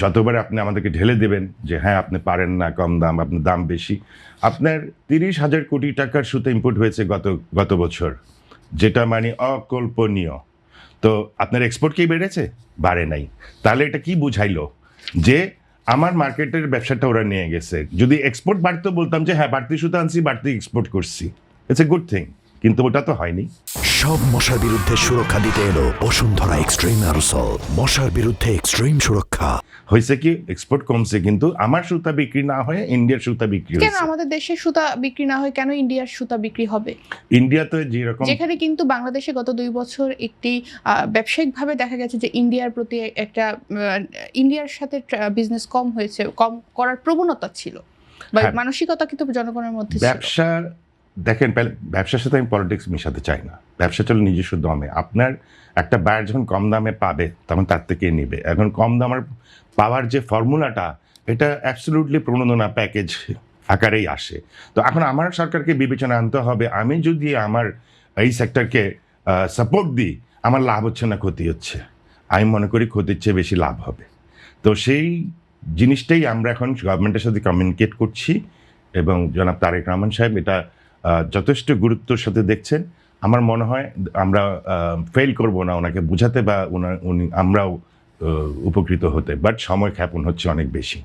যতবার আপনি আমাদেরকে ঢেলে দেবেন যে হ্যাঁ আপনি পারেন না, কম দাম, আপনার দাম বেশি। আপনার 30,000 কোটি টাকার সুতা ইম্পোর্ট হয়েছে গত বছর, যেটা মানে অকল্পনীয়। তো আপনার এক্সপোর্ট কি বেড়েছে? বাড়ে নাই। তাহলে এটা কি বুঝাইলো? যে আমার মার্কেটের ব্যবসাটা ওরা নিয়ে গেছে। যদি এক্সপোর্ট বাড়তো বলতাম যে হ্যাঁ বাড়তি সুতা আনছি, বাড়তি এক্সপোর্ট করছি, ইটস এ গুড থিং। কিন্তু ওটা তো হয়নি। সব মশার বিরুদ্ধে সুরক্ষা দিতে এলো বসুন্ধরা এক্সট্রিম অ্যারোসল। মশার বিরুদ্ধে এক্সট্রিম সুরক্ষা। হয়েছে কি, এক্সপোর্ট কমছে কিন্তু আমার সুতা বিক্রি না হয়ে ইন্ডিয়ার সুতা বিক্রি কেন হয়েছে। আমাদের দেশের সুতা বিক্রি না হয়, কেন ইন্ডিয়ার সুতা বিক্রি হবে? ইন্ডিয়াতে যেরকম, যেখানে কিন্তু বাংলাদেশে গত 2 বছর একটি ব্যবসায়িকভাবে দেখা গেছে যে ইন্ডিয়ার প্রতি একটা ইন্ডিয়ার সাথে বিজনেস কম হয়েছে, কম করার প্রবণতা ছিল বা হ্যাঁ। মানসিকতা কিন্তু জনগণের মধ্যে ছিল। ব্যবসা দেখেন, ব্যবসার সাথে আমি পলিটিক্স মিশাতে চাই না। ব্যবসা চলে নিজস্ব দমে। আপনার একটা বায়ার যখন কম দামে পাবে তখন তার থেকে নেবে। এখন কম দামের পাওয়ার যে ফর্মুলাটা, এটা অ্যাবসলিউটলি প্রণোদনা প্যাকেজ আকারেই আসে। তো এখন আমার সরকারকে বিবেচনা আনতে হবে, আমি যদি আমার এই সেক্টরকে সাপোর্ট দিই, আমার লাভ হচ্ছে না ক্ষতি হচ্ছে। আমি মনে করি ক্ষতির চেয়ে বেশি লাভ হবে। তো সেই জিনিসটাই আমরা এখন গভর্নমেন্টের সাথে কমিউনিকেট করছি, এবং জনাব তারেক রহমান সাহেব এটা যথেষ্ট গুরুত্বের সাথে দেখছেন। আমার মনে হয় আমরা ফেল করব না ওনাকে বোঝাতে, বা আমরাও উপকৃত হতে, বাট সময় ক্ষেপণ হচ্ছে অনেক বেশি।